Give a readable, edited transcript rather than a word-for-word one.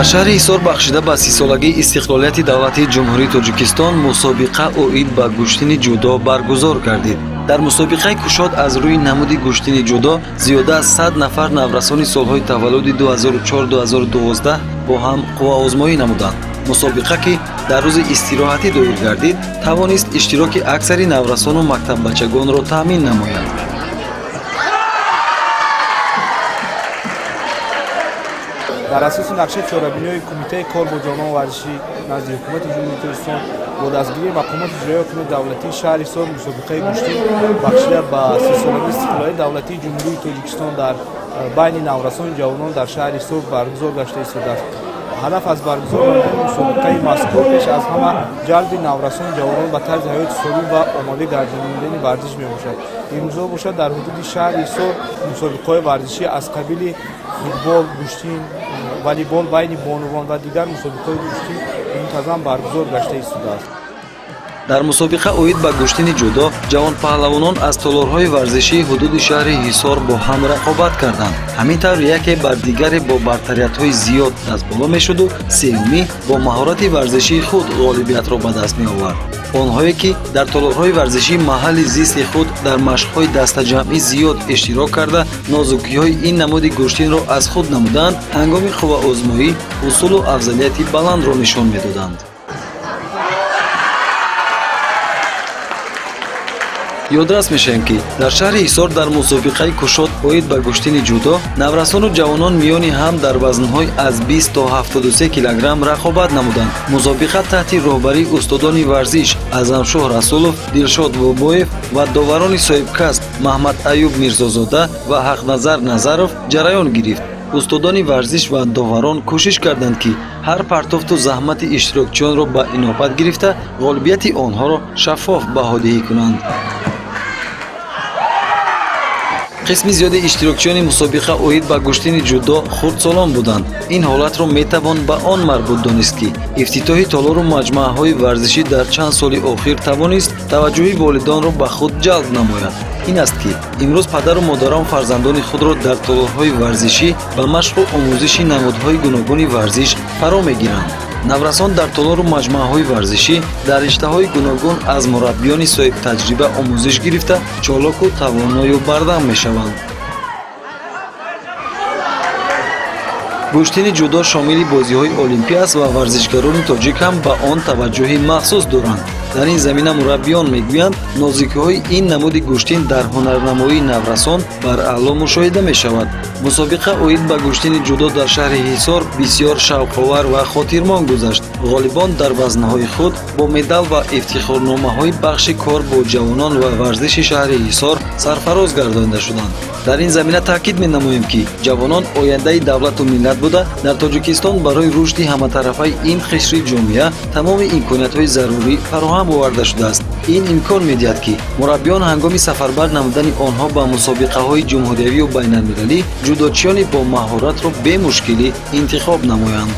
дар шаҳри ҳисор бахшида ба 30-солагии истиқлолияти давлати ҷумҳурии Тоҷикистон мусобиқа оид ба гӯштини ҷудо баргузор гардид. дар мусобиқаи кушод аз рӯи намуди гӯштини ҷудо зиёда аз 100 нафар наврасони солҳои таваллуди 2004-2012 бо ҳам қувваозмоӣ намуданд. мусобиқа ки дар рӯзи истироҳатӣ доир гардид, тавонист иштироки аксари наврасону мактаббачагонро таъмин намояд. дар асоси нақшаи чорабиниҳои Кумитаи кор бо ҷонон варзишӣ назди ҳукумати ҷумҳурии Тоҷикистон бо дастгирии мақомоти иҷроии ҳокимияти давлатии шаҳри Ҳисор мусобиқаи гӯштӣ бахшида ба 30-солагии истиқлолияти давлатии ҷумҳурии Тоҷикистон дар байни наврасони ҷавонон дар шаҳри Ҳисор баргузор гашта истодааст. ҳадаф аз баргузор намудани мусобиқаи мазкур пеш аз ҳама ҷалби наврасони ҷавонон ба тарзи ҳаёти солим ва омода гардонидани варзиш мебошад. имрӯза бошад дар ҳудуди шаҳри Ҳисор мусобиқаҳои варзишӣ аз қабили футбол, гӯштин, волейбол байни бонувон ва дигар мусобиқаҳои гӯштӣ мунтазам баргузор гашта истодааст. дар мусобиқа оид ба гӯштини ҷудо ҷавонпаҳлавонон аз толорҳои варзишии ҳудуди шаҳри Ҳисор бо ҳам рақобат карданд. ҳамин тавр яке бар дигаре бо бартариятҳои зиёд дастболо мешуду сеюмӣ бо маҳорати варзишии худ ғолибиятро ба даст меовард. онҳое ки дар толорҳои варзишии маҳалли зисти худ дар машқҳои дастаҷамъӣ зиёд иштирок карда нозукиҳои ин намуди гӯштинро аз худ намуданд, ҳангоми қувваозмоӣ усулу афзалияти баландро нишон медоданд. ёдрас мешавем ки дар шаҳри Ҳисор дар мусобиқаи кушод оид ба гӯштини ҷудо наврасону ҷавонон миёни ҳам дар вазнҳои аз 20 то 73 килограмм рақобат намуданд. мусобиқа таҳти роҳбарии устодони варзиш Аъзамшоҳ Расулов, Дилшод Бобоев ва доварони соҳибкасб Маҳмад Аюб Мирзозода ва Ҳақназар Назаров ҷараён гирифт. устодони варзиш ва доварон кӯшиш карданд ки ҳар партофту заҳмати иштирокчиёнро ба инобат гирифта ғолибияти онҳоро шаффоф баҳодиҳӣ кунанд. қисми зиёди иштирокчиёни мусобиқа оид ба гӯштини ҷудо хурдсолон буданд. ин ҳолатро метавон ба он марбут донист ки ифтитоҳи толору маҷмӯаҳои варзишӣ дар чанд соли охир тавонист таваҷҷӯҳи волидонро ба худ ҷалб намояд. ин аст ки имрӯз падару модарон фарзандони худро дар толорҳои варзишӣ ба машқу омӯзиши намудҳои гуногуни варзиш фаро мегиранд. наврасон дар толору маҷмӯаҳои варзишӣ дар риштаҳои гуногун аз мураббиёни соҳибтаҷриба омӯзиш гирифта чолоку тавоную бардам мешаванд. гӯштини ҷудо шомили бозиҳои олимпӣ аст ва варзишгарони тоҷик ҳам ба он таваҷҷӯҳи махсус доранд. дар ин замина мураббиён мегӯянд нозикиҳои ин намуди гӯштин дар ҳунарнамоии наврасон баръаъло мушоҳида мешавад. мусобиқа оид ба гӯштини ҷудо дар шаҳри Ҳисор бисёр шавқовар ва хотирмон гузашт. ғолибон дар вазнҳои худ бо медал ва ифтихорномаҳои бахши кор бо ҷавонон ва варзиши шаҳри Ҳисор сарфароз гардонида шуданд. дар ин замина таъкид менамоем ки ҷавонон ояндаи давлату миллат буда дар Тоҷикистон барои рушди ҳаматарафаи ин қишри ҷомеа тамоми имкониятҳои зарурӣ фароҳам оварда шудааст. ин имкон медиҳад ки мураббиён ҳангоми сафарбар намудани онҳо ба мусобиқаҳои ҷумҳуриявию байналмилалӣ ҷудочиёни бо маҳоратро бе мушкилӣ интихоб намоянд.